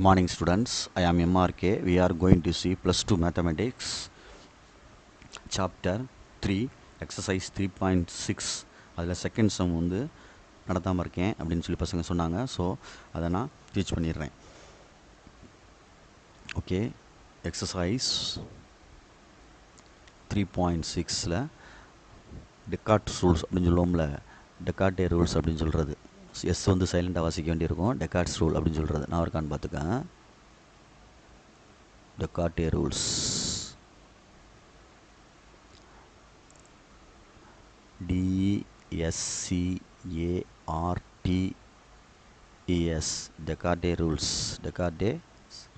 Good morning students, I am MRK. We are going to see plus 2 mathematics chapter 3 exercise 3.6 அதில் second sum வந்து நடத்தாமல் இருக்கேன் அப்படின்னு சொல்லி பசங்க சொன்னாங்க. ஸோ அதை நான் டீச் பண்ணிடுறேன். ஓகே, எக்ஸசைஸ் 3.6ல் டெக்கார்ட் ரூல்ஸ் அப்படின்னு சொல்லுவோம்ல, டெக்கார்ட்டே ரூல்ஸ் அப்படின்னு சொல்கிறது. எஸ் வந்து சைலண்டாக வாசிக்க வேண்டியிருக்கும். டெக்கார்ட்ஸ் ரூல் அப்படின்னு சொல்கிறது நான் இருக்கான்னு பார்த்துக்கேன். டெக்கார்ட்டே ரூல்ஸ் DESCARTES டெக்கார்ட்டே ரூல்ஸ், டெக்கார்ட்டே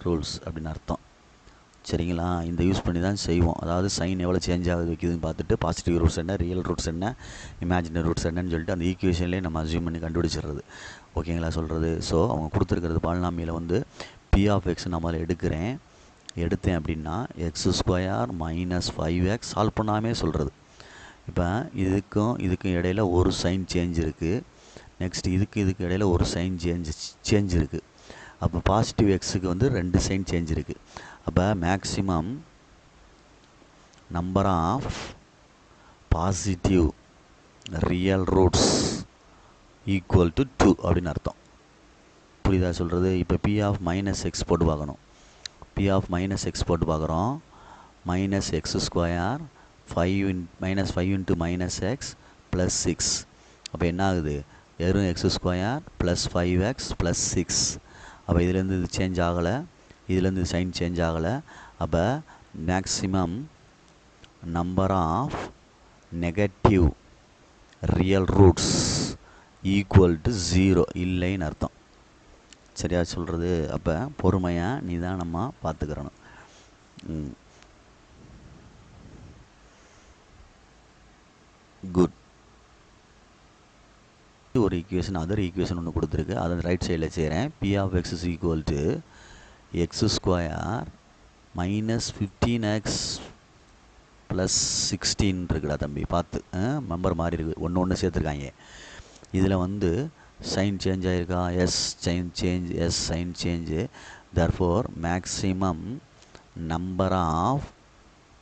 ரூல்ஸ் அப்படின்னு அர்த்தம். சரிங்களா? இந்த யூஸ் பண்ணி தான் செய்வோம். அதாவது சைன் எவ்வளோ சேஞ்ச் ஆகுது வைக்குதுன்னு பார்த்துட்டு பாசிட்டிவ் ரூட்ஸ் என்ன, ரியல் ரூட்ஸ் என்ன, இமேஜினரி ரூட்ஸ் என்னன்னு சொல்லிட்டு அந்த ஈக்குவேஷன்லேயே நம்ம அஸ்யூம் பண்ணி கண்டுபிடிச்சிடுறது. ஓகேங்களா சொல்கிறது? ஸோ அவங்க கொடுத்துருக்கிறது பாலினாமியில் வந்து P of X நான் முதல்ல எடுத்தேன் அப்படின்னா x² - 5x சால்வ் பண்ணாமே சொல்கிறது. இப்போ இதுக்கும் இடையில் ஒரு சைன் சேஞ்ச் இருக்குது. நெக்ஸ்ட் இதுக்கு இடையில் ஒரு சைன் சேஞ்ச் இருக்குது. அப்போ பாசிட்டிவ் எக்ஸுக்கு வந்து 2 சைன் சேஞ்ச் இருக்குது. அப்போ maximum number of positive real roots equal to 2 அப்படின்னு அர்த்தம். புரியுதா சொல்கிறது? இப்போ P of -x போட்டு பார்க்கணும். P of -x போட்டு பார்க்குறோம். -x² 5 - x + 6. அப்போ என்ன ஆகுது? வெறும் x² + 5x + 6. அப்போ இதுலேருந்து இது சேஞ்ச் ஆகலை, இதுலேருந்து சைன் சேஞ்ச் ஆகலை. அப்போ maximum number of negative real roots equal to 0 இல்லைன்னு அர்த்தம். சரியா சொல்கிறது? அப்போ பொறுமையாக நீ தான் நம்ம பார்த்துக்கிறணும். குட். ஒரு ஈக்குவேஷன், அதர் ஈக்குவேஷன் ஒன்று கொடுத்துருக்கு. அதை ரைட் சைடில் செய்கிறேன். P of X is equal to x² - 15x + 16 இருக்குடா தம்பி, பார்த்து மெம்பர் மாதிரி இருக்குது, ஒன்று சேர்த்துருக்காங்க. இதில் வந்து சைன் சேஞ்ச் ஆகிருக்கா? Yes sign change, yes sign change. Therefore maximum number of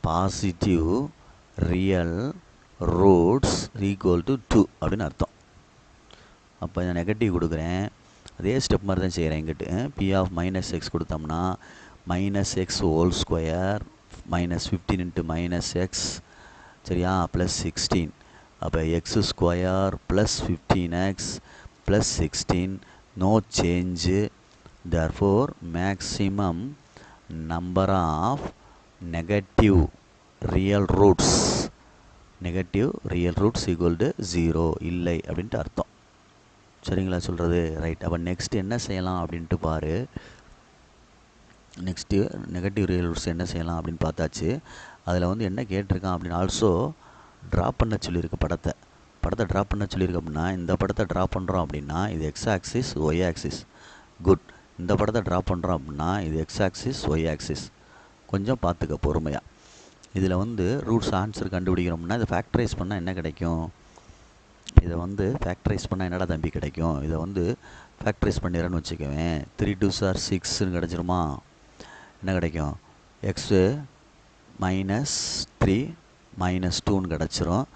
positive real roots equal to 2 அப்படின்னு அர்த்தம். அப்போ நான் நெகட்டிவ் கொடுக்குறேன். அதே ஸ்டெப் மாதிரி தான் செய்கிறேன். இங்கிட்டு P of -x கொடுத்தோம்னா -x² -15 - x, சரியா, + 16. அப்போ x² + 15x + 16 no change. therefore maximum number of negative real roots equal to 0 இல்லை அப்படின்ட்டு அர்த்தம். சரிங்களா சொல்கிறது? ரைட். அப்போ நெக்ஸ்ட் என்ன செய்யலாம் அப்படின்ட்டு பாரு. நெக்ஸ்ட்டு நெகட்டிவ் ரியல் ரூட்ஸ் என்ன செய்யலாம் அப்படின்னு பார்த்தாச்சு. அதில் வந்து என்ன கேட்டிருக்கான் அப்படின்னு ஆல்சோ ட்ராப் பண்ண சொல்லியிருக்கு. படத்தை ட்ராப் பண்ண சொல்லியிருக்கு. அப்படின்னா இந்த படத்தை ட்ராப் பண்ணுறோம் அப்படின்னா இது x axis, y axis. Good. இந்த படத்தை ட்ராப் பண்ணுறோம் அப்படின்னா இது x ஆக்சிஸ், y ஆக்சிஸ். கொஞ்சம் பார்த்துக்க பொறுமையாக. இதில் வந்து ரூட்ஸ் ஆன்சர் கண்டுபிடிக்கிறோம்னா இதை ஃபேக்டரைஸ் பண்ணால் என்ன கிடைக்கும்? இதை வந்து ஃபேக்டரைஸ் பண்ணால் என்னடா தம்பி கிடைக்கும்? இதை வந்து ஃபேக்டரைஸ் பண்ணிடுறேன்னு வச்சுக்குவேன். 3 2s are 6ன்னு கிடச்சிருமா? என்ன கிடைக்கும்? x -3 -2ன்னு கிடச்சிரும்.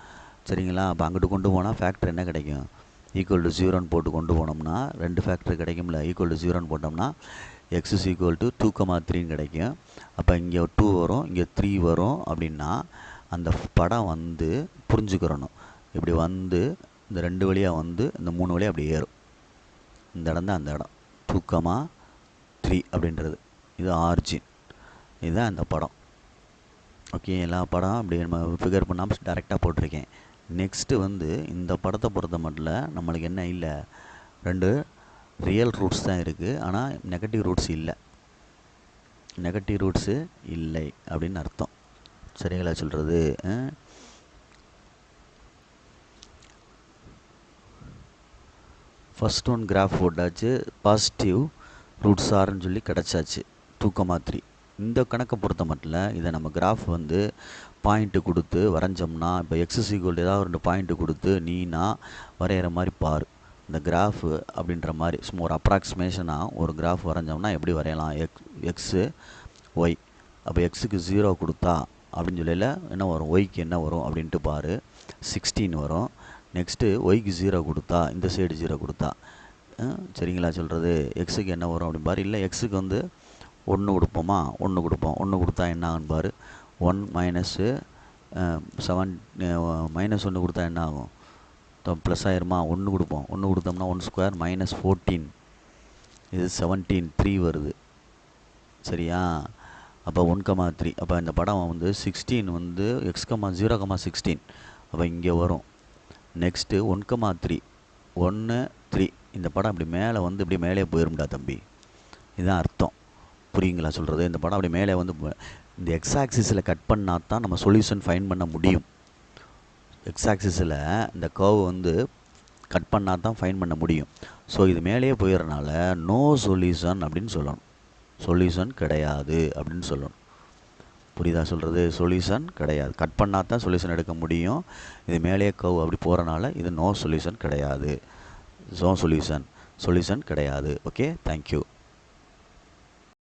சரிங்களா? அப்போ அங்கிட்டு கொண்டு போனால் ஃபேக்டர் என்ன கிடைக்கும்? ஈக்குவல் டு 0ன்னு போட்டு கொண்டு போனோம்னா 2 ஃபேக்டர் கிடைக்கும்ல. ஈக்குவல் டு 0ன்னு போட்டோம்னா x is equal to 2, 3ன்னு கிடைக்கும். அப்போ இங்கே 2 வரும், இங்கே 3 வரும். அப்படின்னா அந்த படம் வந்து புரிஞ்சுக்கிறணும். இப்படி வந்து இந்த 2 வழியாக வந்து இந்த 3 வழியாக அப்படி ஏறும். இந்த இடம் தான் அந்த இடம் 2, 3 அப்படின்றது. இது ஆர்ஜின். இதுதான் இந்த படம். ஓகே, எல்லா படம் அப்படி நம்ம ஃபிகர் பண்ணாமல் டைரெக்டாக போட்டிருக்கேன். நெக்ஸ்ட்டு வந்து இந்த படத்தை பொறுத்த மட்டும் நம்மளுக்கு என்ன இல்லை, 2 ரியல் ரூட்ஸ் தான் இருக்குது. ஆனால் நெகட்டிவ் ரூட்ஸ் இல்லை அப்படின்னு அர்த்தம். சரிங்களா சொல்கிறது? ஃபஸ்ட் ஒன் கிராஃப் போட்டாச்சு. பாசிட்டிவ் ரூட்ஸ் ஆர்ன்னு சொல்லி கிடச்சாச்சு 2, 3. இந்த கணக்கை பொறுத்த மட்டும் இதை நம்ம கிராஃப் வந்து பாயிண்ட்டு கொடுத்து வரைஞ்சோம்னா, இப்போ x = ஏதாவது 2 பாயிண்ட்டு கொடுத்து நீனா வரைகிற மாதிரி பாரு. இந்த கிராஃபு அப்படின்ற மாதிரி சும்மா ஒரு அப்ராக்சிமேஷனாக ஒரு கிராஃப் வரைஞ்சோம்னா எப்படி வரையலாம்? X y. அப்போ எக்ஸுக்கு 0 கொடுத்தா அப்படின்னு சொல்லல என்ன வரும்? ஒய்க்கு என்ன வரும் அப்படின்ட்டு பாரு. 16 வரும். நெக்ஸ்ட்டு ஒய்க்கு 0 கொடுத்தா, இந்த சைடு 0 கொடுத்தா, சரிங்களா சொல்கிறது? எக்ஸுக்கு என்ன வரும் அப்படின்னு பாரு. இல்லை எக்ஸுக்கு வந்து 1 கொடுப்போமா? 1 கொடுப்போம். 1 கொடுத்தா என்ன ஆகுன்னு பாரு. 1 மைனஸு 7 -1 கொடுத்தா என்ன ஆகும்? ப்ளஸ் ஆயிருமா? 1 கொடுப்போம். 1 கொடுத்தோம்னா 1 ஸ்கொயர் -14. இது 17 3 வருது. சரியா? அப்போ 1,3. அப்போ இந்த படம் வந்து 16 வந்து x,0,16. அப்போ இங்கே வரும். நெக்ஸ்ட்டு 1,3 1 3. இந்த படம் இப்படி மேலே வந்து இப்படி மேலே போயிரும்டா தம்பி. இதுதான் அர்த்தம். புரியுங்களா சொல்கிறது? இந்த படம் அப்படி மேலே வந்து இந்த எக்ஸ் ஆக்சிஸில் கட் பண்ணால் தான் நம்ம சொல்யூஷன் ஃபைண்ட் பண்ண முடியும். எக்ஸ் ஆக்சிஸில் இந்த கர்வ் வந்து கட் பண்ணால் தான் ஃபைண்ட் பண்ண முடியும். ஸோ இது மேலேயே போயிடுறனால நோ சொல்யூஷன் அப்படின்னு சொல்லணும். சொல்யூஷன் கிடையாது அப்படின்னு சொல்லணும். புரியுதா சொல்கிறது? சொல்யூஷன் கிடையாது. கட் பண்ணால் தான் சொல்யூஷன் எடுக்க முடியும். இது மேலேயே கர்வ் அப்படி போகிறனால இது நோ சொல்யூஷன் கிடையாது. சொல்யூஷன் கிடையாது. Okay, thank you.